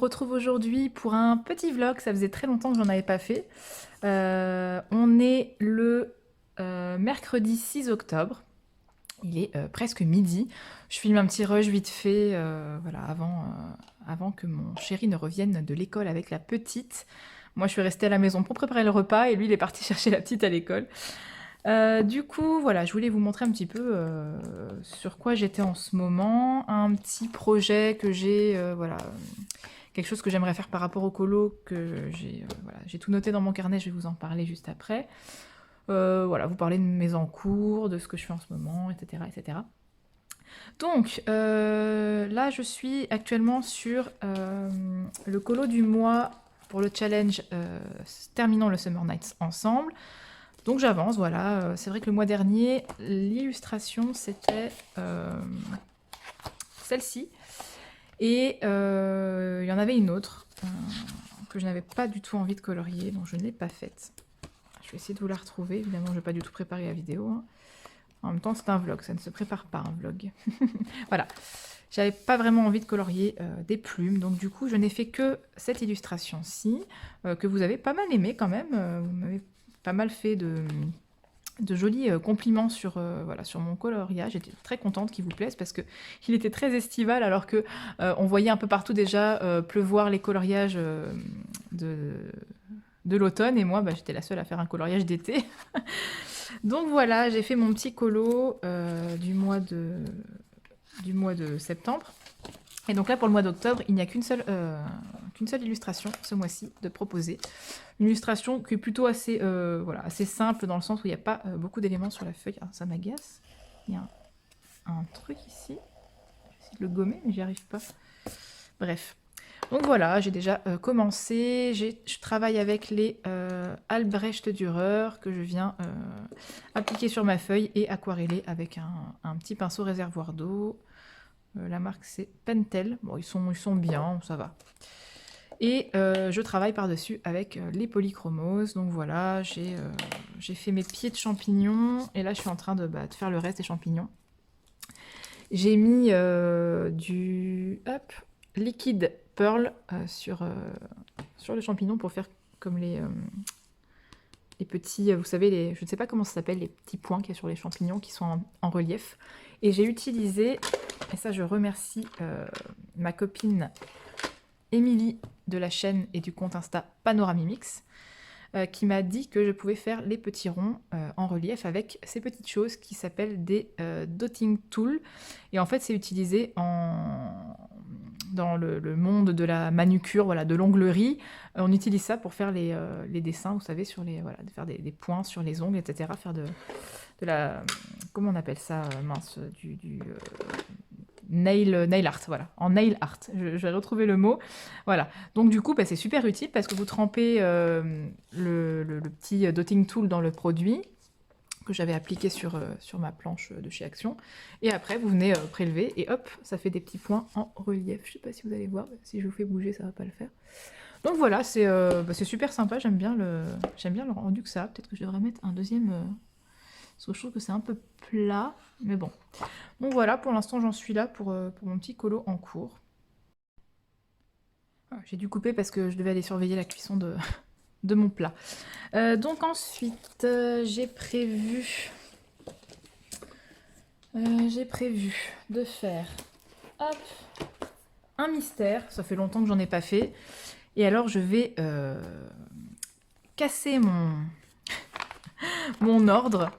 retrouve aujourd'hui pour un petit vlog, ça faisait très longtemps que j'en avais pas fait. On est le mercredi 6 octobre, il est presque midi. Je filme un petit rush vite fait voilà, avant que mon chéri ne revienne de l'école avec la petite. Moi je suis restée à la maison pour préparer le repas et lui il est parti chercher la petite à l'école. Du coup, voilà, je voulais vous montrer un petit peu sur quoi j'étais en ce moment, un petit projet que j'ai, voilà, quelque chose que j'aimerais faire par rapport au colo, que j'ai voilà, j'ai tout noté dans mon carnet, je vais vous en parler juste après. Voilà, vous parler de mes en cours, de ce que je fais en ce moment, etc. etc. Donc, là, je suis actuellement sur le colo du mois pour le challenge Terminons le Summer Nights ensemble. Donc j'avance, voilà. C'est vrai que le mois dernier, l'illustration, c'était celle-ci. Et il y en avait une autre que je n'avais pas du tout envie de colorier, donc je ne l'ai pas faite. Je vais essayer de vous la retrouver. Évidemment, je n'ai pas du tout préparé la vidéo, hein. En même temps, c'est un vlog, ça ne se prépare pas un vlog. Voilà. J'avais pas vraiment envie de colorier des plumes, donc du coup, je n'ai fait que cette illustration-ci, que vous avez pas mal aimé quand même. Vous m'avez pas mal fait de jolis compliments sur, voilà, sur mon coloriage. J'étais très contente qu'il vous plaise parce qu'il était très estival alors que on voyait un peu partout déjà pleuvoir les coloriages de l'automne et moi bah, j'étais la seule à faire un coloriage d'été. Donc voilà, j'ai fait mon petit colo du mois de septembre. Et donc là, pour le mois d'octobre, il n'y a qu'une seule illustration ce mois-ci de proposer. Une illustration qui est plutôt assez, voilà, assez simple dans le sens où il n'y a pas beaucoup d'éléments sur la feuille. Ah, ça m'agace. Il y a un truc ici. J'essaie de le gommer, mais j'y arrive pas. Bref. Donc voilà, j'ai déjà commencé. Je travaille avec les Albrecht Dürer que je viens appliquer sur ma feuille et aquareller avec un petit pinceau réservoir d'eau. La marque c'est Pentel. Bon, ils sont bien, ça va. Et je travaille par-dessus avec les polychromoses. Donc voilà, j'ai fait mes pieds de champignons. Et là, je suis en train de faire le reste des champignons. J'ai mis du liquide pearl sur les champignons pour faire comme les petits, vous savez, je ne sais pas comment ça s'appelle, les petits points qu'il y a sur les champignons qui sont en relief. Et j'ai utilisé, et ça je remercie ma copine Émilie de la chaîne et du compte Insta Panoramimix, qui m'a dit que je pouvais faire les petits ronds en relief avec ces petites choses qui s'appellent des dotting tools. Et en fait, c'est utilisé dans le monde de la manucure, voilà, de l'onglerie. On utilise ça pour faire les dessins, vous savez, sur les, voilà, de faire des points sur les ongles, etc. Faire de la... Comment on appelle ça, mince, du nail art, voilà, en nail art, je vais retrouver le mot, voilà. Donc du coup, c'est super utile parce que vous trempez le petit dotting tool dans le produit que j'avais appliqué sur ma planche de chez Action, et après vous venez prélever, et hop, ça fait des petits points en relief. Je sais pas si vous allez voir, si je vous fais bouger, ça va pas le faire. Donc voilà, c'est super sympa, j'aime bien le rendu que ça. Peut-être que je devrais mettre un deuxième... parce que je trouve que c'est un peu plat, mais bon. Donc voilà, pour l'instant j'en suis là pour mon petit colo en cours. J'ai dû couper parce que je devais aller surveiller la cuisson de mon plat. Donc ensuite, j'ai prévu de faire hop, un mystère. Ça fait longtemps que j'en ai pas fait. Et alors je vais casser mon ordre.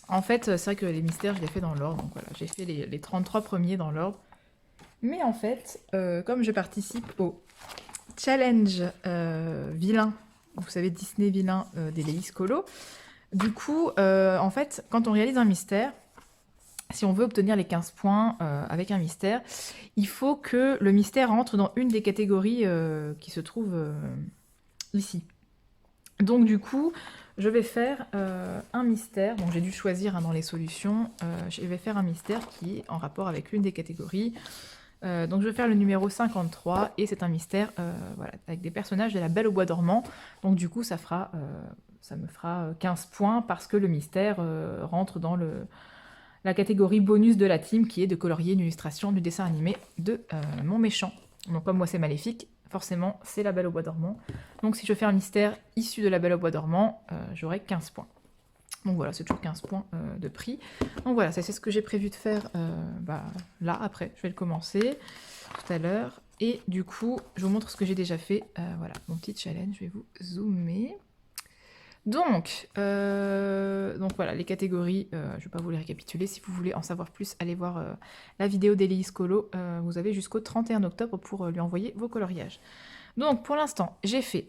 En fait, c'est vrai que les mystères, je les fais dans l'ordre. Donc voilà, j'ai fait les 33 premiers dans l'ordre. Mais en fait, comme je participe au challenge vilain, vous savez, Disney vilain des Léis Colo, du coup, en fait, quand on réalise un mystère, si on veut obtenir les 15 points avec un mystère, il faut que le mystère entre dans une des catégories qui se trouvent ici. Donc du coup, je vais faire un mystère. Bon, j'ai dû choisir dans les solutions. Je vais faire un mystère qui est en rapport avec l'une des catégories. Donc je vais faire le numéro 53 et c'est un mystère voilà, avec des personnages de la Belle au bois dormant. Donc du coup, ça me fera 15 points parce que le mystère rentre dans la catégorie bonus de la team qui est de colorier une illustration du dessin animé de mon méchant. Donc comme moi c'est maléfique, forcément c'est la Belle au bois dormant. Donc si je fais un mystère issu de la Belle au bois dormant, j'aurai 15 points. Donc voilà, c'est toujours 15 points de prix. Donc voilà, c'est ce que j'ai prévu de faire là, après. Je vais le commencer tout à l'heure. Et du coup, je vous montre ce que j'ai déjà fait. Voilà, mon petit challenge, je vais vous zoomer. Donc voilà, les catégories, je ne vais pas vous les récapituler. Si vous voulez en savoir plus, allez voir la vidéo d'Héléïse Colo. Vous avez jusqu'au 31 octobre pour lui envoyer vos coloriages. Donc pour l'instant, j'ai fait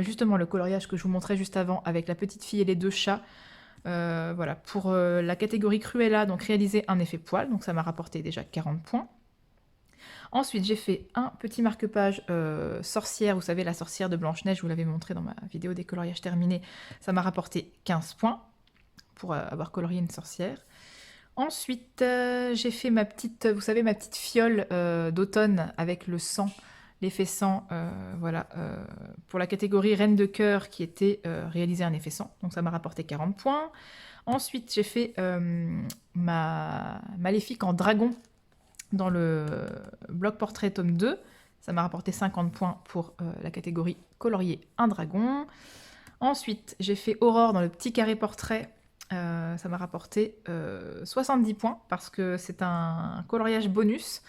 justement le coloriage que je vous montrais juste avant avec la petite fille et les deux chats. Voilà, pour la catégorie Cruella, donc réaliser un effet poil, donc ça m'a rapporté déjà 40 points. Ensuite, j'ai fait un petit marque-page sorcière, vous savez, la sorcière de Blanche-Neige, je vous l'avais montré dans ma vidéo des coloriages terminés, ça m'a rapporté 15 points pour avoir colorié une sorcière. Ensuite, j'ai fait ma petite, vous savez, ma petite fiole d'automne avec le sang, l'effet sang, voilà, pour la catégorie Reine de cœur qui était réaliser un effet sang, donc ça m'a rapporté 40 points. Ensuite, j'ai fait ma Maléfique en dragon dans le bloc portrait tome 2, ça m'a rapporté 50 points pour la catégorie colorier un dragon. Ensuite, j'ai fait Aurore dans le petit carré portrait, ça m'a rapporté 70 points parce que c'est un coloriage bonus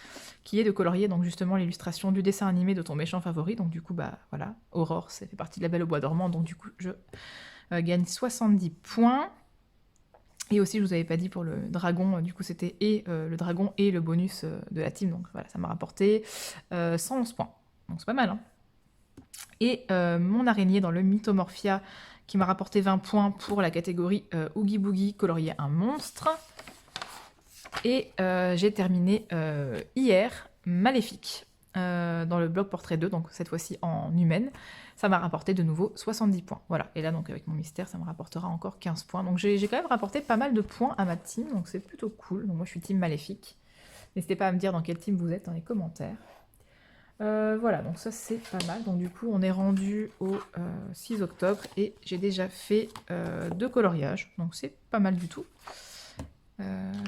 qui est de colorier donc justement l'illustration du dessin animé de ton méchant favori. Donc du coup, bah voilà, Aurore, ça fait partie de la Belle au bois dormant, donc du coup, je gagne 70 points. Et aussi, je vous avais pas dit pour le dragon, du coup, c'était le dragon et le bonus de la team. Donc voilà, ça m'a rapporté 111 points. Donc c'est pas mal, hein. Et mon araignée dans le Mythomorphia qui m'a rapporté 20 points pour la catégorie Oogie Boogie, colorier un monstre. Et j'ai terminé hier Maléfique dans le bloc portrait 2, donc cette fois-ci en humaine. Ça m'a rapporté de nouveau 70 points. Voilà, et là donc avec mon mystère, ça me rapportera encore 15 points. Donc j'ai quand même rapporté pas mal de points à ma team, donc c'est plutôt cool. Donc moi je suis team Maléfique. N'hésitez pas à me dire dans quelle team vous êtes dans les commentaires. Voilà, donc ça c'est pas mal. Donc du coup on est rendu au 6 octobre et j'ai déjà fait 2 coloriages, donc c'est pas mal du tout.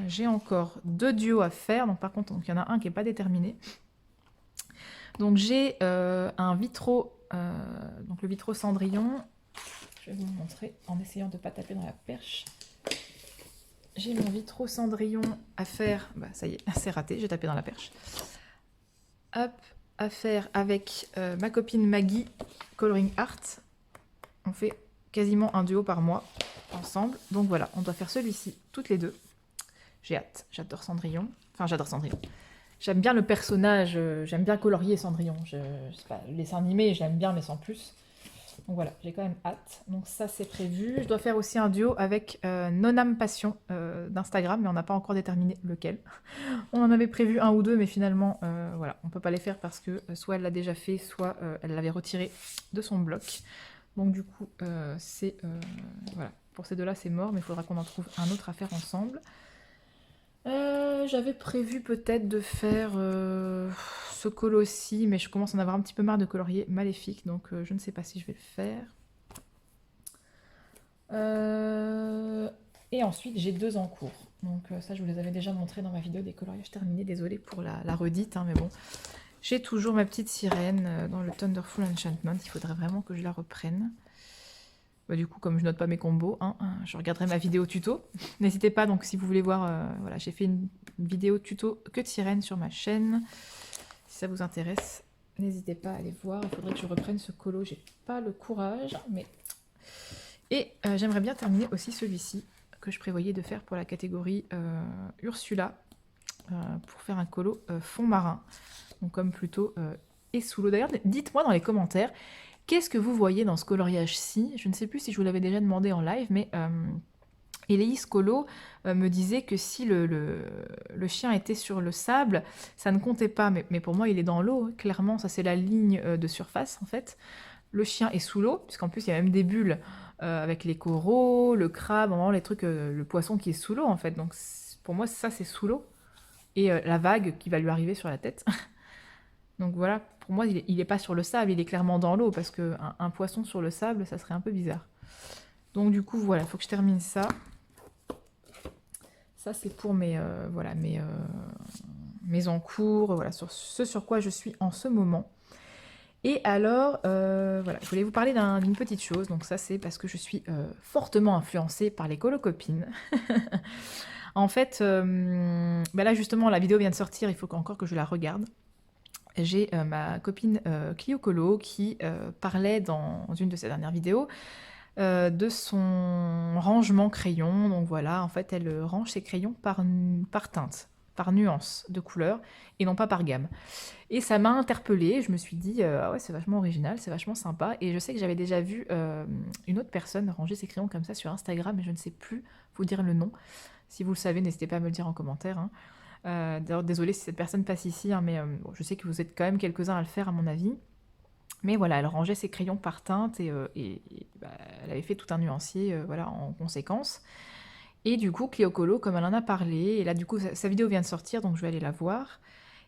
J'ai encore 2 duos à faire, donc par contre il y en a un qui n'est pas déterminé. Donc j'ai un vitro, donc le vitro Cendrillon, je vais vous le montrer en essayant de ne pas taper dans la perche. J'ai mon vitro Cendrillon à faire, bah ça y est, c'est raté, j'ai tapé dans la perche. Hop, à faire avec ma copine Maggie, Coloring Art. On fait quasiment un duo par mois ensemble, donc voilà, on doit faire celui-ci toutes les deux. J'ai hâte, j'adore Cendrillon, enfin j'adore Cendrillon. J'aime bien le personnage, j'aime bien colorier Cendrillon. Je sais pas, le dessin animé, je l'aime bien, mais sans plus. Donc voilà, j'ai quand même hâte. Donc ça, c'est prévu. Je dois faire aussi un duo avec Nonam Passion d'Instagram, mais on n'a pas encore déterminé lequel. On en avait prévu un ou deux, mais finalement, voilà, on ne peut pas les faire parce que soit elle l'a déjà fait, soit elle l'avait retiré de son bloc. Donc du coup, voilà, pour ces deux-là, c'est mort, mais il faudra qu'on en trouve un autre à faire ensemble. J'avais prévu peut-être de faire ce colo-ci, mais je commence à en avoir un petit peu marre de colorier Maléfique, donc je ne sais pas si je vais le faire. Et ensuite, j'ai 2 en cours. Donc ça, je vous les avais déjà montrés dans ma vidéo des coloriages terminés. Désolée pour la redite, hein, mais bon. J'ai toujours ma petite sirène dans le Thunderful Enchantment. Il faudrait vraiment que je la reprenne. Bah, du coup, comme je note pas mes combos, hein, je regarderai ma vidéo tuto. N'hésitez pas, donc si vous voulez voir, voilà, j'ai fait une vidéo tuto que de sirène sur ma chaîne. Si ça vous intéresse, n'hésitez pas à aller voir. Il faudrait que je reprenne ce colo, j'ai pas le courage, mais... Et j'aimerais bien terminer aussi celui-ci, que je prévoyais de faire pour la catégorie Ursula, pour faire un colo fond marin. Donc comme plutôt et sous l'eau. D'ailleurs, dites-moi dans les commentaires, qu'est-ce que vous voyez dans ce coloriage-ci? Je ne sais plus si je vous l'avais déjà demandé en live, mais Héléïse Colo me disait que si le chien était sur le sable, ça ne comptait pas. Mais pour moi, il est dans l'eau. Clairement, ça c'est la ligne de surface, en fait. Le chien est sous l'eau, puisqu'en plus, il y a même des bulles avec les coraux, le crabe, vraiment les trucs, le poisson qui est sous l'eau, en fait. Donc pour moi, ça, c'est sous l'eau. Et la vague qui va lui arriver sur la tête. Donc voilà, pour moi, il n'est pas sur le sable, il est clairement dans l'eau, parce qu'un poisson sur le sable, ça serait un peu bizarre. Donc du coup, voilà, il faut que je termine ça. Ça, c'est pour mes mes encours, voilà, sur ce sur quoi je suis en ce moment. Et alors, voilà, je voulais vous parler d'une petite chose. Donc ça, c'est parce que je suis fortement influencée par les colocopines. En fait, bah là justement, la vidéo vient de sortir, il faut encore que je la regarde. J'ai ma copine Clio Colo qui parlait dans une de ses dernières vidéos de son rangement crayon. Donc voilà, en fait, elle range ses crayons par teinte, par nuance de couleur, et non pas par gamme. Et ça m'a interpellée, je me suis dit, ah ouais, c'est vachement original, c'est vachement sympa. Et je sais que j'avais déjà vu une autre personne ranger ses crayons comme ça sur Instagram, mais je ne sais plus vous dire le nom. Si vous le savez, n'hésitez pas à me le dire en commentaire, hein. D'ailleurs, désolée si cette personne passe ici, hein, mais bon, je sais que vous êtes quand même quelques-uns à le faire à mon avis. Mais voilà, elle rangeait ses crayons par teinte et bah, elle avait fait tout un nuancier voilà, en conséquence. Et du coup, Clio Colo, comme elle en a parlé, et là du coup sa vidéo vient de sortir, donc je vais aller la voir.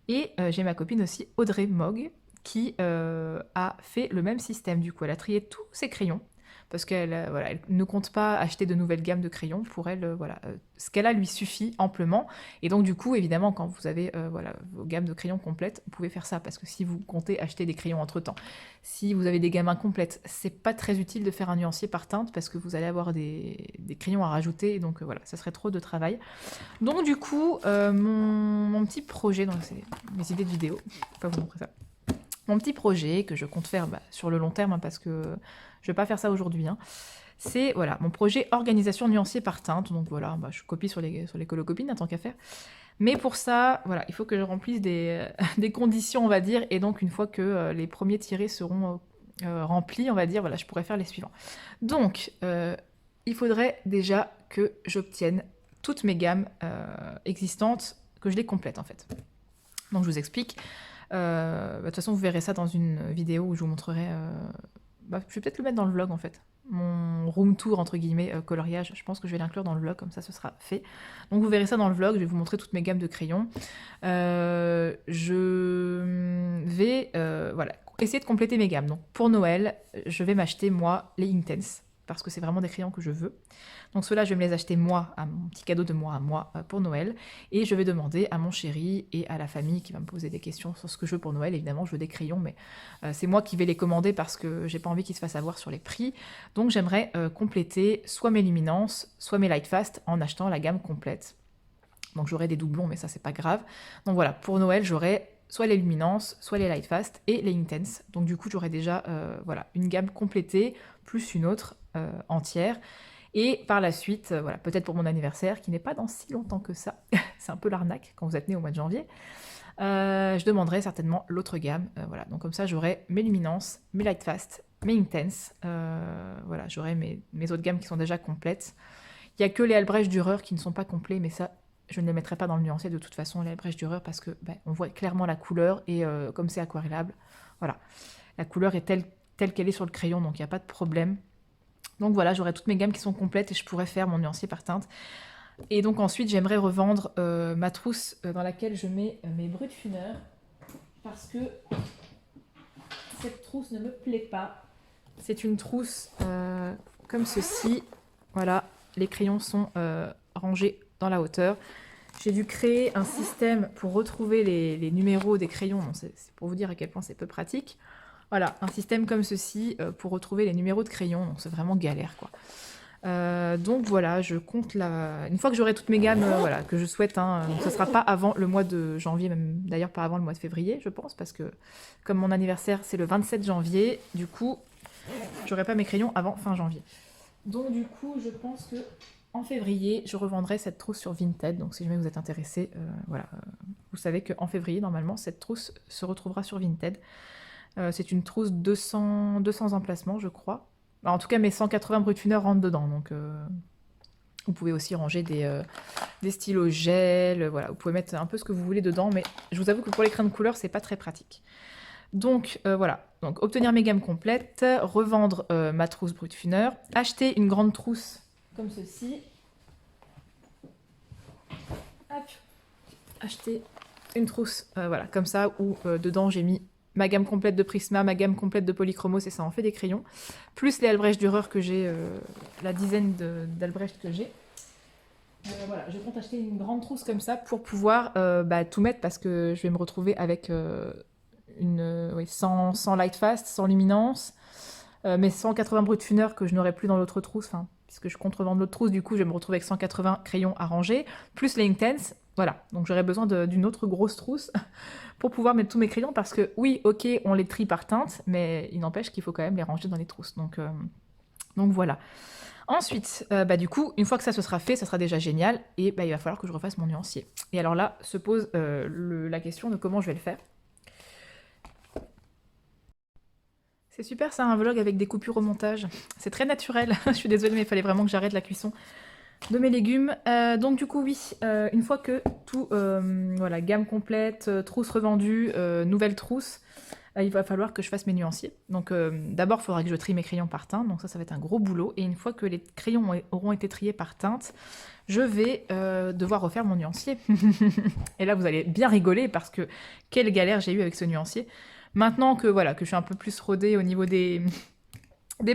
Et j'ai ma copine aussi, Audrey Mogg, qui a fait le même système. Du coup, elle a trié tous ses crayons, parce qu'elle voilà, elle ne compte pas acheter de nouvelles gammes de crayons. Pour elle, voilà, ce qu'elle a lui suffit amplement. Et donc, du coup, évidemment, quand vous avez voilà, vos gammes de crayons complètes, vous pouvez faire ça, parce que si vous comptez acheter des crayons entre-temps, si vous avez des gammes incomplètes, c'est pas très utile de faire un nuancier par teinte, parce que vous allez avoir des crayons à rajouter, et donc voilà, ça serait trop de travail. Donc du coup, mon petit projet, donc c'est mes idées de vidéo, je vais pas vous montrer ça. Mon petit projet que je compte faire sur le long terme, hein, parce que je vais pas faire ça aujourd'hui, hein, c'est voilà, mon projet organisation nuancier par teinte. Donc voilà, je copie sur les colocopines, hein, tant qu'à faire. Mais pour ça, voilà, il faut que je remplisse des conditions, on va dire, et donc une fois que les premiers tirés seront remplis, on va dire, voilà, je pourrais faire les suivants. Donc, il faudrait déjà que j'obtienne toutes mes gammes existantes, que je les complète en fait. Donc je vous explique. De toute façon, vous verrez ça dans une vidéo où je vous montrerai. Je vais peut-être le mettre dans le vlog en fait. Mon room tour entre guillemets coloriage, je pense que je vais l'inclure dans le vlog, comme ça ce sera fait. Donc vous verrez ça dans le vlog, je vais vous montrer toutes mes gammes de crayons. Je vais voilà, essayer de compléter mes gammes. Donc pour Noël, je vais m'acheter moi les Inktense, parce que c'est vraiment des crayons que je veux. Donc ceux-là, je vais me les acheter moi, à mon petit cadeau de moi à moi pour Noël. Et je vais demander à mon chéri et à la famille qui va me poser des questions sur ce que je veux pour Noël. Évidemment, je veux des crayons, mais c'est moi qui vais les commander parce que j'ai pas envie qu'ils se fassent avoir sur les prix. Donc j'aimerais compléter soit mes luminances, soit mes Lightfast en achetant la gamme complète. Donc j'aurai des doublons, mais ça c'est pas grave. Donc voilà, pour Noël, j'aurai soit les luminances, soit les Lightfast et les Inktense. Donc du coup, j'aurai déjà voilà, une gamme complétée, plus une autre entière. Et par la suite, voilà, peut-être pour mon anniversaire, qui n'est pas dans si longtemps que ça, c'est un peu l'arnaque quand vous êtes né au mois de janvier, je demanderai certainement l'autre gamme. Voilà, donc comme ça, j'aurai mes luminances, mes Lightfast, mes Inktense. Voilà, j'aurai mes autres gammes qui sont déjà complètes. Il n'y a que les Albrecht Dürer qui ne sont pas complets, mais ça, je ne les mettrai pas dans le nuancier de toute façon, les Albrecht Dürer, parce que on voit clairement la couleur, et comme c'est aquarellable, voilà, la couleur est telle qu'elle est sur le crayon, donc il n'y a pas de problème. Donc voilà, j'aurai toutes mes gammes qui sont complètes et je pourrai faire mon nuancier par teinte. Et donc ensuite, j'aimerais revendre ma trousse dans laquelle je mets mes Brutfuner, parce que cette trousse ne me plaît pas. C'est une trousse comme ceci. Voilà, les crayons sont rangés dans la hauteur. J'ai dû créer un système pour retrouver les numéros des crayons. C'est pour vous dire à quel point c'est peu pratique. Voilà, un système comme ceci pour retrouver les numéros de crayon, donc c'est vraiment galère quoi. Donc voilà, je compte une fois que j'aurai toutes mes gammes voilà, que je souhaite, hein, donc ça sera pas avant le mois de janvier, même d'ailleurs pas avant le mois de février je pense, parce que comme mon anniversaire c'est le 27 janvier, du coup j'aurai pas mes crayons avant fin janvier. Donc du coup je pense que en février je revendrai cette trousse sur Vinted, donc si jamais vous êtes intéressé, voilà, vous savez qu'en février normalement cette trousse se retrouvera sur Vinted. C'est une trousse 200 emplacements, je crois. En tout cas, mes 180 Brutfuner rentrent dedans. Donc, vous pouvez aussi ranger des stylos gel. Voilà, vous pouvez mettre un peu ce que vous voulez dedans. Mais je vous avoue que pour les crayons de couleur, c'est pas très pratique. Donc, voilà. Donc, obtenir mes gammes complètes, revendre ma trousse Brutfuner, acheter une grande trousse comme ceci. Hop. Acheter une trousse, voilà, comme ça, où dedans j'ai mis ma gamme complète de Prisma, ma gamme complète de Polychromos, et ça en fait des crayons. Plus les Albrecht Dürer que j'ai, la dizaine d'Albrecht que j'ai. Voilà, je compte acheter une grande trousse comme ça pour pouvoir tout mettre parce que je vais me retrouver avec oui, sans light fast, sans luminance, mais 180 brut funeur que je n'aurai plus dans l'autre trousse, enfin, puisque je compte revendre l'autre trousse, du coup je vais me retrouver avec 180 crayons à ranger, plus les Inktense. Voilà, donc j'aurai besoin d'une autre grosse trousse pour pouvoir mettre tous mes crayons parce que oui, ok, on les trie par teinte, mais il n'empêche qu'il faut quand même les ranger dans les trousses. Donc voilà. Ensuite, du coup, une fois que ça se sera fait, ça sera déjà génial, et il va falloir que je refasse mon nuancier. Et alors là, se pose la question de comment je vais le faire. C'est super ça, un vlog avec des coupures au montage. C'est très naturel. Je suis désolée, mais il fallait vraiment que j'arrête la cuisson de mes légumes. Donc du coup, oui, une fois que tout, voilà, gamme complète, trousse revendue, nouvelle trousse, il va falloir que je fasse mes nuanciers. Donc d'abord, il faudra que je trie mes crayons par teinte, donc ça va être un gros boulot. Et une fois que les crayons auront été triés par teinte, je vais devoir refaire mon nuancier. Et là, vous allez bien rigoler parce que quelle galère j'ai eu avec ce nuancier. Maintenant que voilà, que je suis un peu plus rodée au niveau des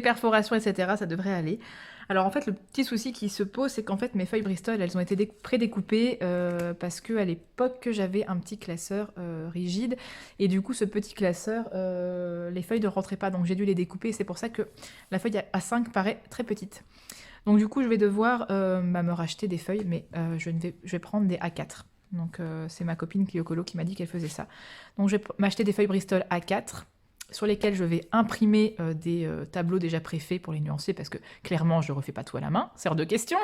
perforations, etc., ça devrait aller. Alors en fait, le petit souci qui se pose, c'est qu'en fait mes feuilles Bristol, elles ont été prédécoupées parce qu'à l'époque j'avais un petit classeur rigide et du coup ce petit classeur, les feuilles ne rentraient pas, donc j'ai dû les découper. C'est pour ça que la feuille A5 paraît très petite. Donc du coup je vais devoir me racheter des feuilles, mais je vais prendre des A4. Donc c'est ma copine Clio Colo qui m'a dit qu'elle faisait ça. Donc je vais m'acheter des feuilles Bristol A4 sur lesquels je vais imprimer des tableaux déjà préfaits pour les nuanciers, parce que clairement, je ne refais pas tout à la main, c'est hors de question.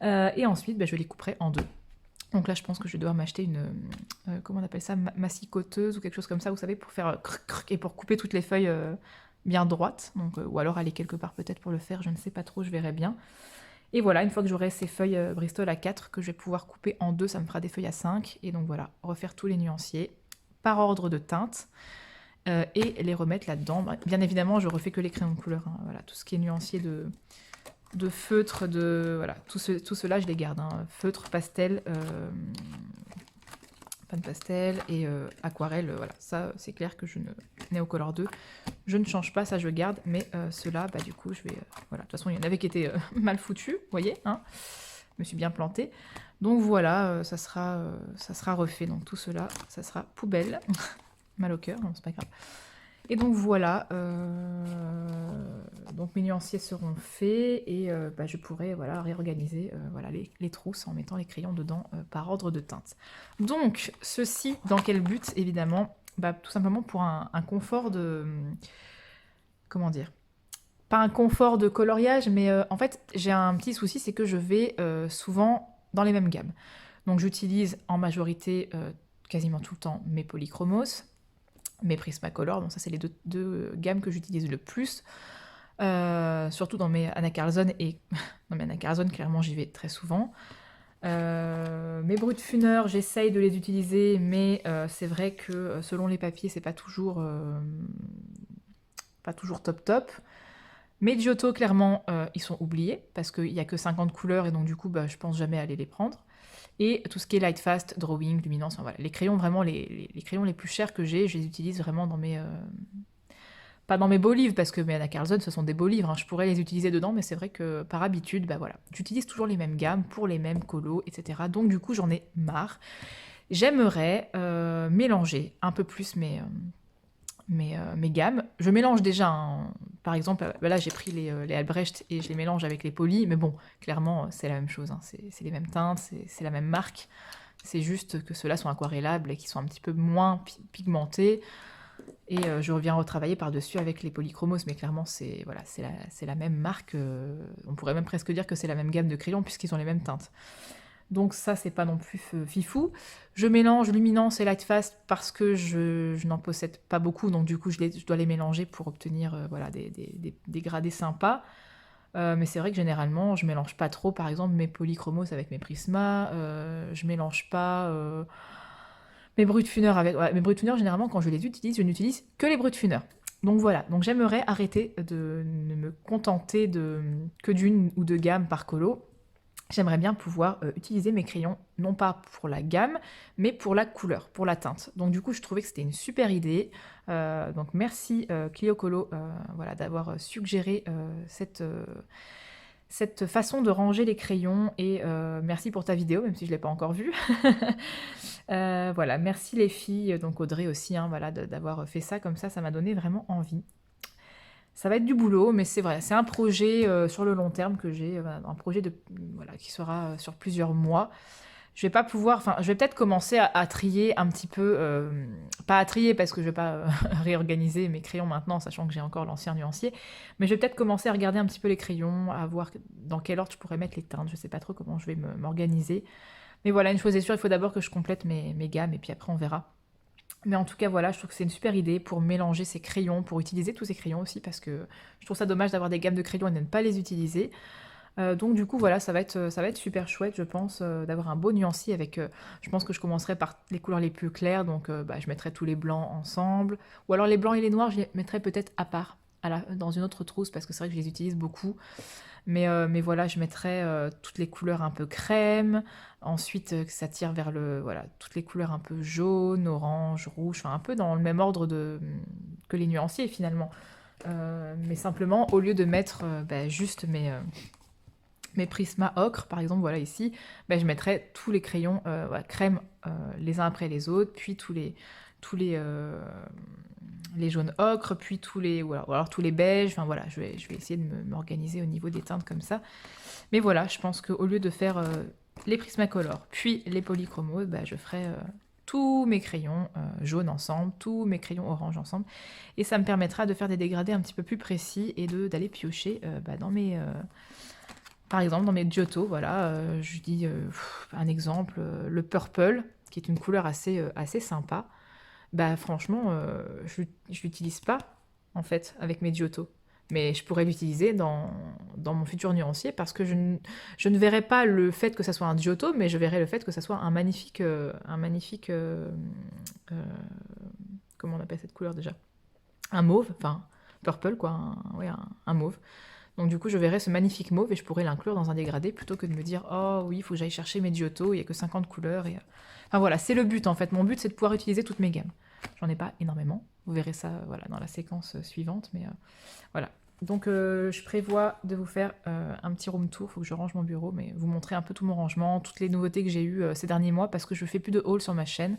Et ensuite, je les couperai en deux. Donc là, je pense que je vais devoir m'acheter une, comment on appelle ça, massicoteuse ou quelque chose comme ça, vous savez, pour faire et pour couper toutes les feuilles bien droites. Donc, ou alors aller quelque part peut-être pour le faire, je ne sais pas trop, je verrai bien. Et voilà, une fois que j'aurai ces feuilles Bristol à 4 que je vais pouvoir couper en deux, ça me fera des feuilles à 5. Et donc voilà, refaire tous les nuanciers par ordre de teinte. Et les remettre là-dedans. Bien évidemment, je refais que les crayons de couleur. Hein. Voilà, tout ce qui est nuancier de feutre, voilà, tout cela, je les garde. Hein. Feutre, pastel, pan pastel et aquarelle. Voilà, ça, c'est clair que je ne Néocolor 2, je ne change pas, ça je garde. Mais ceux-là, du coup, je vais. Voilà, de toute façon, il y en avait qui étaient mal foutus, vous voyez. Hein, je me suis bien plantée. Donc voilà, ça sera refait. Donc tout cela, ça sera poubelle. Mal au cœur, non, c'est pas grave. Et donc voilà, donc mes nuanciers seront faits et je pourrai voilà, réorganiser voilà, les trousses en mettant les crayons dedans par ordre de teinte. Donc ceci, dans quel but évidemment? Tout simplement pour un confort de... Comment dire? Pas un confort de coloriage, mais en fait j'ai un petit souci, c'est que je vais souvent dans les mêmes gammes. Donc j'utilise en majorité quasiment tout le temps mes polychromos, mes Prismacolor, donc ça c'est les deux gammes que j'utilise le plus, surtout dans mes Anna Carlson, et dans mes Anna Carlson clairement j'y vais très souvent. Mes brut funeur, j'essaye de les utiliser, mais c'est vrai que selon les papiers c'est pas toujours top top. Mes Giotto clairement ils sont oubliés parce qu'il n'y a que 50 couleurs et donc du coup je pense jamais aller les prendre. Et tout ce qui est light fast, drawing, luminance, enfin, voilà. Les crayons vraiment, les crayons les plus chers que j'ai, je les utilise vraiment dans mes... pas dans mes beaux livres, parce que mes Anna Carlson, ce sont des beaux livres, hein. Je pourrais les utiliser dedans, mais c'est vrai que par habitude, voilà. J'utilise toujours les mêmes gammes, pour les mêmes colos, etc. Donc du coup, j'en ai marre. J'aimerais mélanger un peu plus mes gammes. Je mélange déjà, hein. Par exemple, là j'ai pris les Albrecht et je les mélange avec les polis, mais bon, clairement c'est la même chose, hein. C'est les mêmes teintes, c'est la même marque. C'est juste que ceux-là sont aquarellables et qui sont un petit peu moins pigmentés. Et je reviens retravailler par-dessus avec les polychromos, mais clairement c'est voilà, la même marque. On pourrait même presque dire que c'est la même gamme de crayons puisqu'ils ont les mêmes teintes. Donc ça, c'est pas non plus fifou. Je mélange luminance et light fast parce que je n'en possède pas beaucoup, donc du coup je dois les mélanger pour obtenir voilà, des gradés sympas. Mais c'est vrai que généralement, je mélange pas trop, par exemple, mes polychromos avec mes prismas, je mélange pas mes brut funeurs avec... Ouais, mes brut funeurs, généralement, quand je les utilise, je n'utilise que les brut funeurs. Donc voilà, donc j'aimerais arrêter de ne me contenter que d'une ou deux gammes par colo. J'aimerais bien pouvoir utiliser mes crayons, non pas pour la gamme, mais pour la couleur, pour la teinte. Donc du coup, je trouvais que c'était une super idée. Donc merci Clio Colo voilà, d'avoir suggéré cette façon de ranger les crayons et merci pour ta vidéo, même si je ne l'ai pas encore vue. Voilà, merci les filles, donc Audrey aussi, hein, voilà, d'avoir fait ça comme ça m'a donné vraiment envie. Ça va être du boulot, mais c'est vrai, c'est un projet sur le long terme que j'ai, un projet voilà, qui sera sur plusieurs mois. Je vais pas pouvoir, enfin, je vais peut-être commencer à trier un petit peu, pas à trier parce que je vais pas réorganiser mes crayons maintenant, sachant que j'ai encore l'ancien nuancier, mais je vais peut-être commencer à regarder un petit peu les crayons, à voir dans quel ordre je pourrais mettre les teintes, je sais pas trop comment je vais m'organiser. Mais voilà, une chose est sûre, il faut d'abord que je complète mes gammes et puis après on verra. Mais en tout cas, voilà, je trouve que c'est une super idée pour mélanger ces crayons, pour utiliser tous ces crayons aussi, parce que je trouve ça dommage d'avoir des gammes de crayons et de ne pas les utiliser. Donc du coup, voilà, ça va être super chouette, je pense, d'avoir un beau nuancier avec... je pense que je commencerai par les couleurs les plus claires, donc bah, je mettrai tous les blancs ensemble. Ou alors les blancs et les noirs, je les mettrai peut-être à part, dans une autre trousse, parce que c'est vrai que je les utilise beaucoup. Mais voilà, je mettrai toutes les couleurs un peu crème, ensuite que ça tire vers voilà, toutes les couleurs un peu jaune, orange, rouge, enfin un peu dans le même ordre que les nuanciers finalement. Mais simplement, au lieu de mettre bah, juste mes Prisma ocre, par exemple, voilà ici, bah, je mettrai tous les crayons voilà, crème les uns après les autres, puis tous les jaunes ocre, puis ou alors tous les beiges, enfin voilà, je vais essayer de m'organiser au niveau des teintes comme ça. Mais voilà, je pense qu'au lieu de faire les Prismacolor, puis les polychromos, bah, je ferai tous mes crayons jaunes ensemble, tous mes crayons orange ensemble, et ça me permettra de faire des dégradés un petit peu plus précis et d'aller piocher bah, dans mes... par exemple, dans mes Giotto, voilà, je dis un exemple, le purple, qui est une couleur assez sympa. Bah franchement, je l'utilise pas, en fait, avec mes Giotto. Mais je pourrais l'utiliser dans mon futur nuancier parce que je ne verrais pas le fait que ça soit un Giotto, mais je verrais le fait que ça soit un magnifique comment on appelle cette couleur déjà? Un mauve, enfin, purple quoi, ouais, un mauve. Donc du coup, je verrais ce magnifique mauve et je pourrais l'inclure dans un dégradé plutôt que de me dire «Oh oui, il faut que j'aille chercher mes Giotto, il n'y a que 50 couleurs». Enfin voilà, c'est le but en fait. Mon but, c'est de pouvoir utiliser toutes mes gammes. J'en ai pas énormément. Vous verrez ça voilà, dans la séquence suivante. Mais voilà. Donc je prévois de vous faire un petit room tour. Il faut que je range mon bureau, mais vous montrer un peu tout mon rangement, toutes les nouveautés que j'ai eues ces derniers mois parce que je fais plus de hauls sur ma chaîne.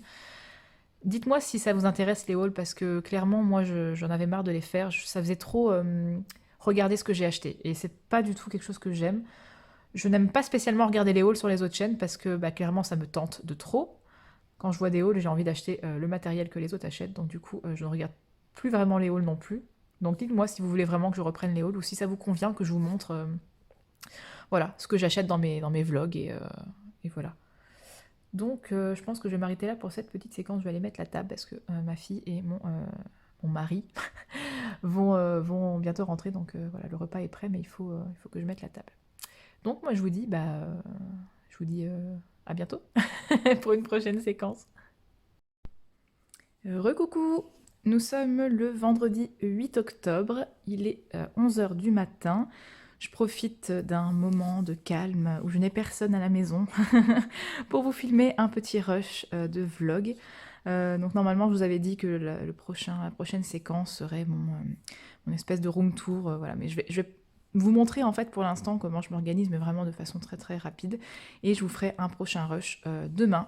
Dites-moi si ça vous intéresse les hauls parce que clairement, moi, j'en avais marre de les faire. Ça faisait trop regarder ce que j'ai acheté. Et c'est pas du tout quelque chose que j'aime. Je n'aime pas spécialement regarder les hauls sur les autres chaînes parce que bah, clairement, ça me tente de trop. Quand je vois des hauls, j'ai envie d'acheter le matériel que les autres achètent. Donc du coup, je ne regarde plus vraiment les hauls non plus. Donc dites-moi si vous voulez vraiment que je reprenne les hauls ou si ça vous convient que je vous montre voilà, ce que j'achète dans mes vlogs. Et voilà. Donc je pense que je vais m'arrêter là pour cette petite séquence. Je vais aller mettre la table parce que ma fille et mon mari vont bientôt rentrer. Donc voilà, le repas est prêt, mais il faut que je mette la table. Donc moi je vous dis, à bientôt pour une prochaine séquence. Recoucou, nous sommes le vendredi 8 octobre, il est 11h du matin. Je profite d'un moment de calme où je n'ai personne à la maison pour vous filmer un petit rush de vlog. Donc normalement, je vous avais dit que la prochaine séquence serait mon espèce de room tour. Voilà, mais je vais vous montrer en fait pour l'instant comment je m'organise, mais vraiment de façon très très rapide. Et je vous ferai un prochain rush demain,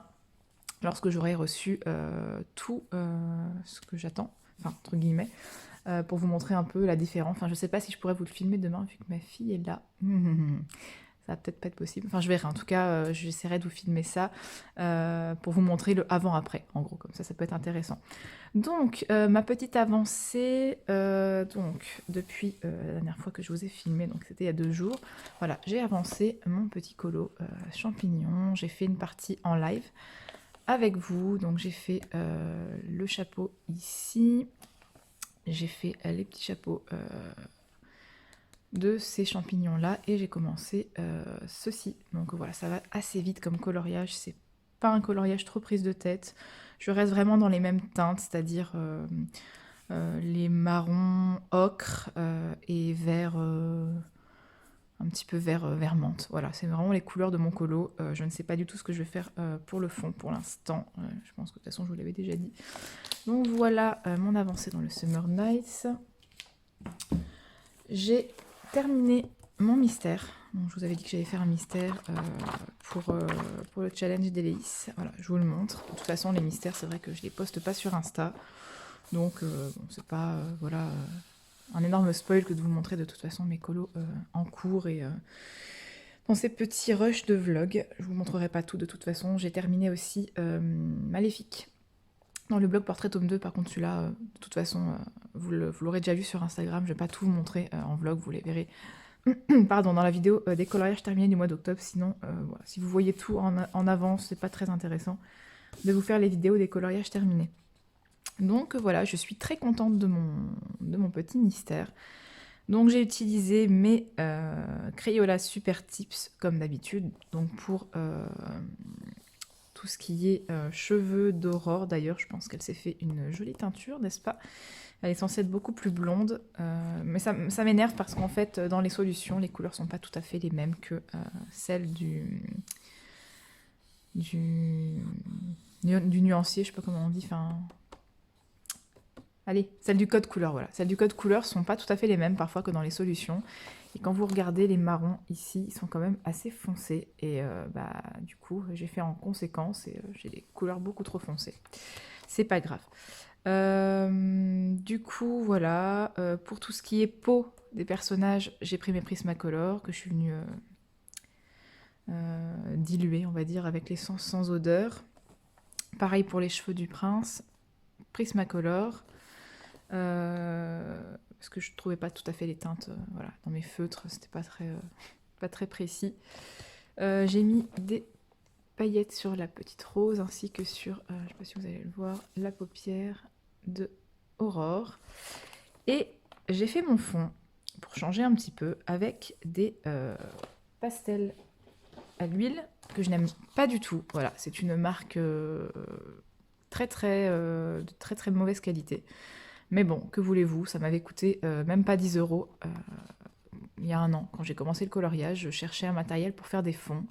lorsque j'aurai reçu tout ce que j'attends, enfin entre guillemets, pour vous montrer un peu la différence. Enfin, je sais pas si je pourrais vous le filmer demain vu que ma fille est là. Ça va peut-être pas être possible. Enfin, je verrai. En tout cas, j'essaierai de vous filmer ça pour vous montrer le avant-après. En gros, comme ça peut être intéressant. Donc, ma petite avancée, donc, depuis la dernière fois que je vous ai filmé, donc c'était il y a 2 jours, voilà, j'ai avancé mon petit colo champignon. J'ai fait une partie en live avec vous, donc j'ai fait le chapeau ici, j'ai fait les petits chapeaux de ces champignons là et j'ai commencé ceci. Donc voilà, ça va assez vite comme coloriage, c'est pas un coloriage trop prise de tête, je reste vraiment dans les mêmes teintes, c'est-à-dire les marrons ocre et vert, un petit peu vert menthe. Voilà, c'est vraiment les couleurs de mon colo. Je ne sais pas du tout ce que je vais faire pour le fond pour l'instant. Je pense que de toute façon je vous l'avais déjà dit. Donc voilà mon avancée dans le Summer Nights. J'ai terminé mon mystère. Donc, je vous avais dit que j'allais faire un mystère pour le challenge d'Eleis. Voilà, je vous le montre. De toute façon, les mystères, c'est vrai que je les poste pas sur Insta. Donc, bon, c'est pas voilà, un énorme spoil que de vous montrer de toute façon mes colos en cours et dans ces petits rushs de vlog. Je vous montrerai pas tout de toute façon. J'ai terminé aussi Maléfique. Dans le blog Portrait tome 2, par contre, celui-là, de toute façon, vous l'aurez déjà vu sur Instagram. Je vais pas tout vous montrer en vlog, vous les verrez pardon, dans la vidéo des coloriages terminés du mois d'octobre. Sinon, voilà, si vous voyez tout en avance, c'est pas très intéressant de vous faire les vidéos des coloriages terminés. Donc voilà, je suis très contente de mon petit mystère. Donc j'ai utilisé mes Crayola Super Tips comme d'habitude. Donc pour tout ce qui est cheveux d'Aurore, d'ailleurs je pense qu'elle s'est fait une jolie teinture, n'est-ce pas? Elle est censée être beaucoup plus blonde, mais ça m'énerve parce qu'en fait dans les solutions, les couleurs sont pas tout à fait les mêmes que celles du nuancier, je sais pas comment on dit, enfin... Allez, celles du code couleur, voilà. Celles du code couleur sont pas tout à fait les mêmes parfois que dans les solutions. Et quand vous regardez les marrons ici, ils sont quand même assez foncés. Et bah du coup, j'ai fait en conséquence et j'ai des couleurs beaucoup trop foncées. C'est pas grave. Du coup, voilà. Pour tout ce qui est peau des personnages, j'ai pris mes Prismacolor que je suis venue diluer, on va dire, avec l'essence sans odeur. Pareil pour les cheveux du prince. Prismacolor. Parce que je trouvais pas tout à fait les teintes voilà, dans mes feutres, c'était pas très précis. J'ai mis des paillettes sur la petite rose ainsi que sur, je sais pas si vous allez le voir, la paupière de Aurore. Et j'ai fait mon fond pour changer un petit peu avec des pastels à l'huile que je n'aime pas du tout. Voilà, c'est une marque de très mauvaise qualité. Mais bon, que voulez-vous, ça m'avait coûté même pas 10 € il y a un an. Quand j'ai commencé le coloriage, je cherchais un matériel pour faire des fonds.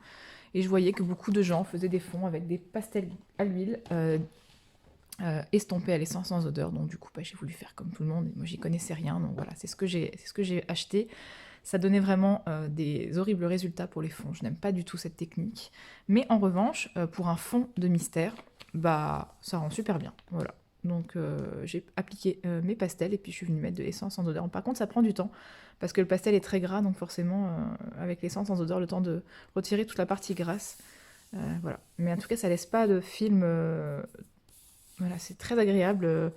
Et je voyais que beaucoup de gens faisaient des fonds avec des pastels à l'huile estompés à l'essence sans odeur. Donc du coup, bah, j'ai voulu faire comme tout le monde. Moi, j'y connaissais rien. Donc voilà, c'est ce que j'ai acheté. Ça donnait vraiment des horribles résultats pour les fonds. Je n'aime pas du tout cette technique. Mais en revanche, pour un fond de mystère, bah ça rend super bien. Voilà. Donc j'ai appliqué mes pastels et puis je suis venue mettre de l'essence sans odeur. Par contre ça prend du temps parce que le pastel est très gras, donc forcément avec l'essence sans odeur, le temps de retirer toute la partie grasse. Voilà. Mais en tout cas ça laisse pas de film. Voilà, c'est très agréable.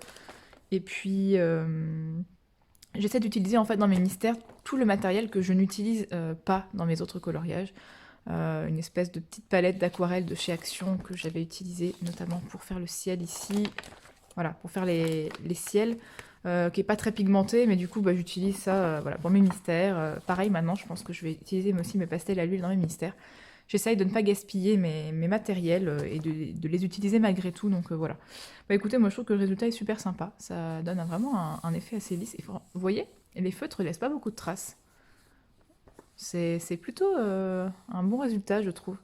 Et puis j'essaie d'utiliser en fait dans mes mystères tout le matériel que je n'utilise pas dans mes autres coloriages. Une espèce de petite palette d'aquarelle de chez Action que j'avais utilisée notamment pour faire le ciel ici. Voilà, pour faire les ciels, qui n'est pas très pigmenté, mais du coup, bah, j'utilise ça voilà, pour mes mystères. Pareil, maintenant, je pense que je vais utiliser aussi mes pastels à l'huile dans mes mystères. J'essaye de ne pas gaspiller mes matériels et de les utiliser malgré tout, donc voilà. Bah écoutez, moi je trouve que le résultat est super sympa. Ça donne vraiment un effet assez lisse. Et vous voyez, les feutres ne laissent pas beaucoup de traces. C'est plutôt un bon résultat, je trouve.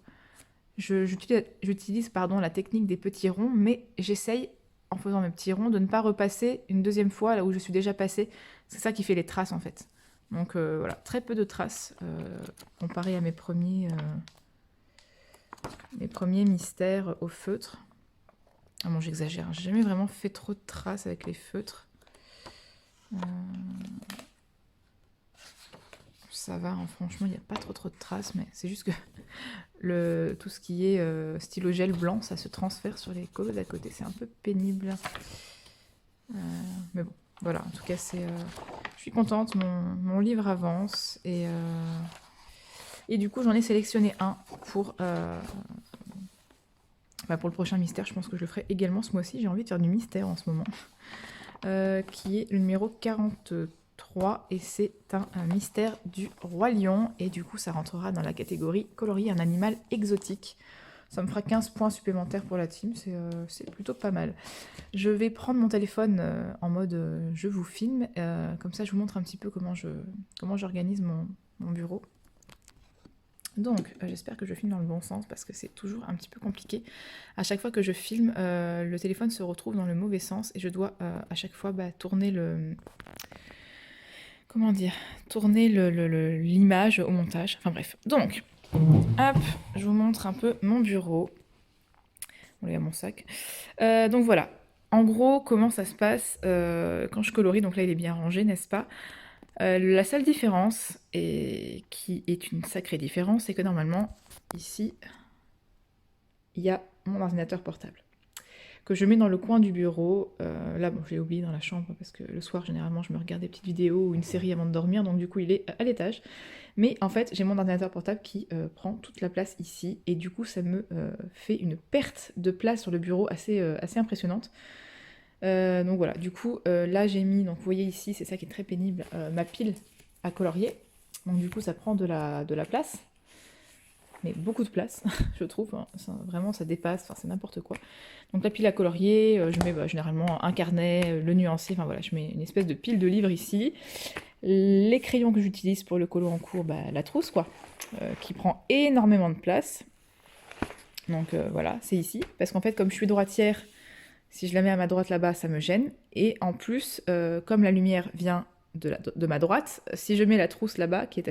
J'utilise la technique des petits ronds, mais j'essaye en faisant mes petits ronds, de ne pas repasser une deuxième fois là où je suis déjà passée. C'est ça qui fait les traces en fait. Donc voilà, très peu de traces comparé à mes premiers mystères au feutre. Ah bon, j'exagère, j'ai jamais vraiment fait trop de traces avec les feutres. Ça va, hein, franchement, il n'y a pas trop de traces, mais c'est juste que tout ce qui est stylo gel blanc, ça se transfère sur les colos d'à côté. C'est un peu pénible. Mais bon, voilà, en tout cas, je suis contente, mon livre avance. Et du coup, j'en ai sélectionné un pour le prochain mystère. Je pense que je le ferai également ce mois-ci. J'ai envie de faire du mystère en ce moment. Qui est le numéro 43. Et c'est un mystère du Roi Lion. Et du coup, ça rentrera dans la catégorie colorier un animal exotique. Ça me fera 15 points supplémentaires pour la team, c'est plutôt pas mal. Je vais prendre mon téléphone en mode je vous filme, comme ça je vous montre un petit peu comment j'organise mon bureau. Donc j'espère que je filme dans le bon sens parce que c'est toujours un petit peu compliqué. À chaque fois que je filme, le téléphone se retrouve dans le mauvais sens et je dois à chaque fois tourner comment dire, tourner l'image au montage. Enfin bref. Donc, hop, je vous montre un peu mon bureau. On est à mon sac. Donc voilà. En gros, comment ça se passe quand je colorie. Donc là, il est bien rangé, n'est-ce pas? La seule différence, et qui est une sacrée différence, c'est que normalement, ici, il y a mon ordinateur portable que je mets dans le coin du bureau. Là, bon, je l'ai oublié dans la chambre parce que le soir, généralement, je me regarde des petites vidéos ou une série avant de dormir, donc du coup, il est à l'étage. Mais en fait, j'ai mon ordinateur portable qui prend toute la place ici, et du coup, ça me fait une perte de place sur le bureau assez impressionnante. Donc voilà, du coup, là, j'ai mis, donc vous voyez ici, c'est ça qui est très pénible, ma pile à colorier. Donc du coup, ça prend de la place. Mais beaucoup de place, je trouve. Hein. Vraiment, ça dépasse, enfin, c'est n'importe quoi. Donc la pile à colorier, je mets généralement un carnet, le nuancier, enfin voilà, je mets une espèce de pile de livres ici. Les crayons que j'utilise pour le colo en cours, la trousse, quoi, qui prend énormément de place. Donc voilà, c'est ici. Parce qu'en fait, comme je suis droitière, si je la mets à ma droite là-bas, ça me gêne. Et en plus, comme la lumière vient de ma droite, si je mets la trousse là-bas, qui est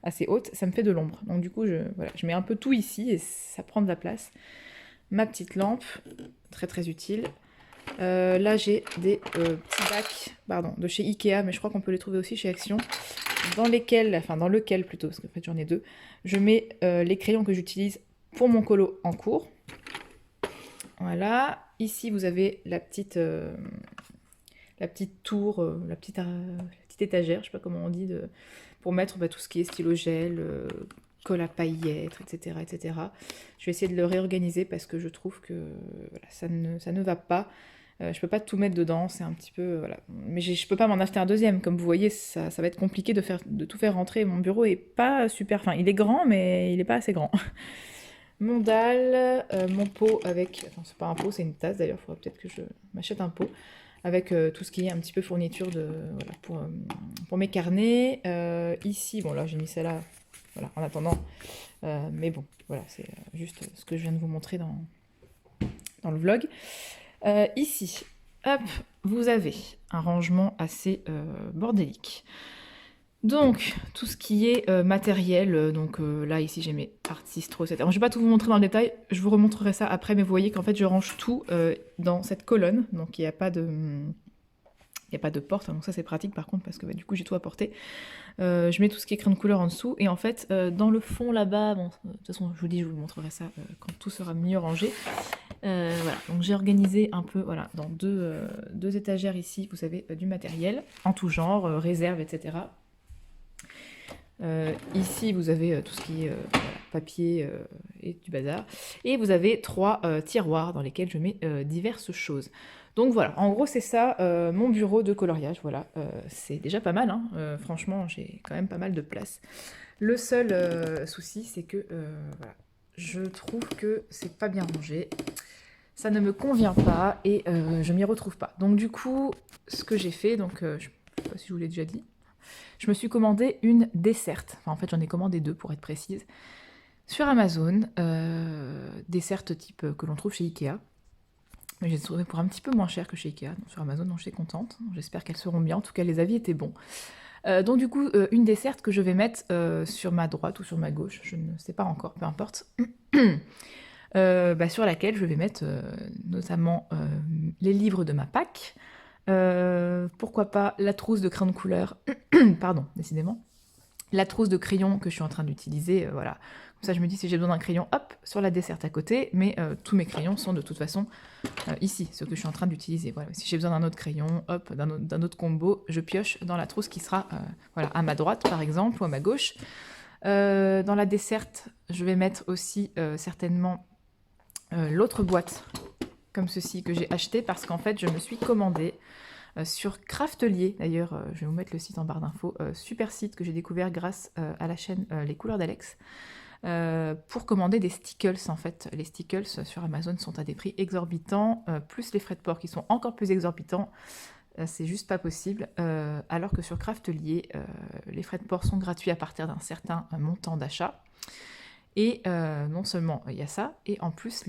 assez haute, ça me fait de l'ombre. Donc du coup, je mets un peu tout ici et ça prend de la place. Ma petite lampe, très très utile. Là, j'ai des petits bacs de chez Ikea, mais je crois qu'on peut les trouver aussi chez Action, dans lequel plutôt, parce qu'en fait j'en ai deux, je mets les crayons que j'utilise pour mon colo en cours. Voilà. Ici, vous avez la petite tour, la petite étagère, je sais pas comment on dit, pour mettre tout ce qui est stylo gel, colle à paillettes, etc., etc. Je vais essayer de le réorganiser parce que je trouve que voilà, ça ne va pas. Je peux pas tout mettre dedans, c'est un petit peu... Voilà. Mais je peux pas m'en acheter un deuxième. Comme vous voyez, ça va être compliqué de tout faire rentrer. Mon bureau est pas super... Enfin, il est grand, mais il est pas assez grand. Mon dalle, mon pot avec... Enfin, c'est pas un pot, c'est une tasse d'ailleurs. Il faudrait peut-être que je m'achète un pot avec tout ce qui est un petit peu fourniture pour mes carnets. Ici, bon là j'ai mis celle-là voilà, en attendant. Mais bon, voilà, c'est juste ce que je viens de vous montrer dans le vlog. Ici, hop, vous avez un rangement assez bordélique. Donc, tout ce qui est matériel, donc là, ici, j'ai mes artistros, etc. Alors, je ne vais pas tout vous montrer dans le détail, je vous remontrerai ça après, mais vous voyez qu'en fait, je range tout dans cette colonne, donc il n'y a pas de... Il n'y a pas de porte, donc ça c'est pratique par contre parce que du coup j'ai tout à porter. Je mets tout ce qui est crayon de couleur en dessous et en fait dans le fond là-bas, bon de toute façon je vous montrerai ça quand tout sera mieux rangé. Voilà, donc j'ai organisé un peu voilà, dans deux étagères ici, vous avez du matériel en tout genre, réserve, etc. Ici vous avez tout ce qui est voilà, papier et du bazar. Et vous avez 3 tiroirs dans lesquels je mets diverses choses. Donc voilà, en gros c'est ça mon bureau de coloriage, voilà, c'est déjà pas mal, hein. Franchement j'ai quand même pas mal de place. Le seul souci c'est que voilà, je trouve que c'est pas bien rangé, ça ne me convient pas et je m'y retrouve pas. Donc du coup, ce que j'ai fait, donc je sais pas si je vous l'ai déjà dit, je me suis commandé une desserte, enfin en fait j'en ai commandé 2 pour être précise, sur Amazon, desserte type que l'on trouve chez Ikea. Mais j'ai trouvé pour un petit peu moins cher que chez Ikea, donc sur Amazon, donc j'étais contente. J'espère qu'elles seront bien, en tout cas les avis étaient bons. Donc du coup, une desserte que je vais mettre sur ma droite ou sur ma gauche, je ne sais pas encore, peu importe. Sur laquelle je vais mettre notamment les livres de ma Pâques. Pourquoi pas la trousse de crayon de couleur, pardon, décidément. La trousse de crayon que je suis en train d'utiliser, voilà. Comme ça, je me dis, si j'ai besoin d'un crayon, hop, sur la desserte à côté, mais tous mes crayons sont de toute façon ici, ceux que je suis en train d'utiliser. Voilà. Si j'ai besoin d'un autre crayon, hop, d'un autre combo, je pioche dans la trousse qui sera voilà, à ma droite, par exemple, ou à ma gauche. Dans la desserte, je vais mettre aussi certainement l'autre boîte, comme ceci, que j'ai acheté, parce qu'en fait, je me suis commandé sur Craftelier, d'ailleurs, je vais vous mettre le site en barre d'infos, super site que j'ai découvert grâce à la chaîne Les Couleurs d'Alex, pour commander des stickles en fait. Les stickles sur Amazon sont à des prix exorbitants, plus les frais de port qui sont encore plus exorbitants, c'est juste pas possible, alors que sur Craftelier, les frais de port sont gratuits à partir d'un certain montant d'achat, et non seulement il y a ça, et en plus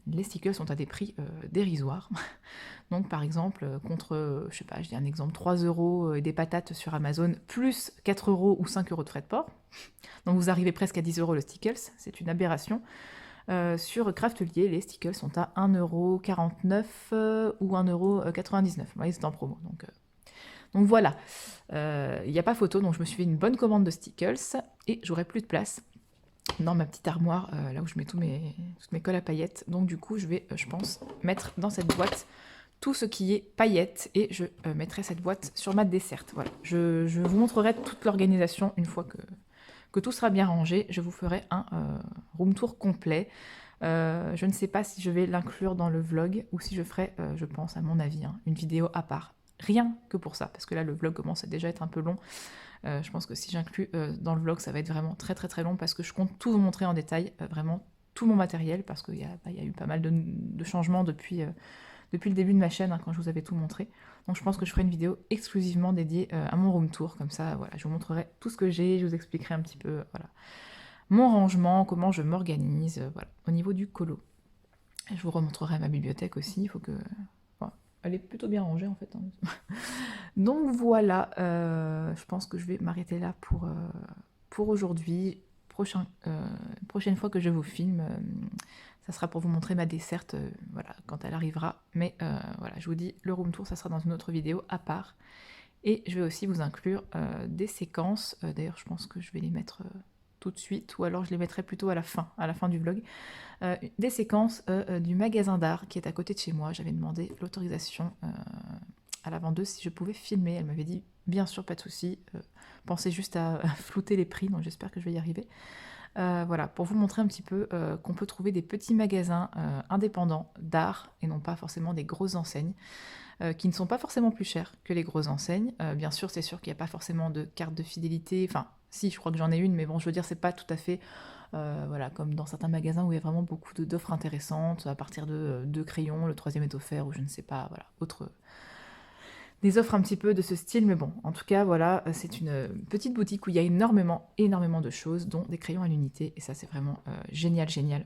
les stickers sont à des prix dérisoires. Donc par exemple, contre, je sais pas, je dis un exemple, 3 € et des patates sur Amazon, plus 4 € ou 5 € de frais de port. Donc vous arrivez presque à 10 € le stickers, c'est une aberration. Sur Craftelier, les stickers sont à 1,49 € ou 1,99 €. Vous voyez, c'est en promo. Donc voilà, il n'y a pas photo, donc je me suis fait une bonne commande de stickers et j'aurai plus de place dans ma petite armoire, là où je mets toutes mes colles à paillettes. Donc du coup, je vais, je pense, mettre dans cette boîte tout ce qui est paillettes et je mettrai cette boîte sur ma desserte. Voilà, je vous montrerai toute l'organisation une fois que tout sera bien rangé. Je vous ferai un room tour complet. Je ne sais pas si je vais l'inclure dans le vlog ou si je ferai, je pense, à mon avis, une vidéo à part. Rien que pour ça, parce que là, le vlog commence à déjà être un peu long. Je pense que si j'inclus dans le vlog, ça va être vraiment très très très long parce que je compte tout vous montrer en détail, vraiment tout mon matériel, parce qu'il y a eu pas mal de changements depuis le début de ma chaîne, quand je vous avais tout montré. Donc je pense que je ferai une vidéo exclusivement dédiée à mon room tour, comme ça, voilà, je vous montrerai tout ce que j'ai, je vous expliquerai un petit peu, voilà, mon rangement, comment je m'organise, voilà, au niveau du colo. Et je vous remontrerai ma bibliothèque aussi, il faut que... Elle est plutôt bien rangée en fait. Donc voilà, je pense que je vais m'arrêter là pour aujourd'hui. Prochaine fois que je vous filme, ça sera pour vous montrer ma desserte, voilà, quand elle arrivera. Mais voilà, je vous dis, le room tour, ça sera dans une autre vidéo à part. Et je vais aussi vous inclure des séquences. D'ailleurs, je pense que je vais les mettre tout de suite, ou alors je les mettrai plutôt à la fin du vlog. Des séquences du magasin d'art qui est à côté de chez moi. J'avais demandé l'autorisation à la vendeuse si je pouvais filmer. Elle m'avait dit bien sûr, pas de souci. Pensez juste à flouter les prix, donc j'espère que je vais y arriver. Voilà, pour vous montrer un petit peu qu'on peut trouver des petits magasins indépendants d'art et non pas forcément des grosses enseignes. Qui ne sont pas forcément plus chers que les grosses enseignes. Bien sûr, c'est sûr qu'il n'y a pas forcément de carte de fidélité. Enfin, si, je crois que j'en ai une, mais bon, je veux dire, c'est pas tout à fait voilà, comme dans certains magasins où il y a vraiment beaucoup d'offres intéressantes. À partir de 2 crayons, le 3e est offert, ou je ne sais pas, voilà, des offres un petit peu de ce style. Mais bon, en tout cas, voilà, c'est une petite boutique où il y a énormément de choses, dont des crayons à l'unité. Et ça, c'est vraiment génial, génial.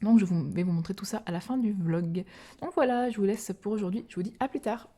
Donc je vais vous montrer tout ça à la fin du vlog. Donc voilà, je vous laisse pour aujourd'hui. Je vous dis à plus tard.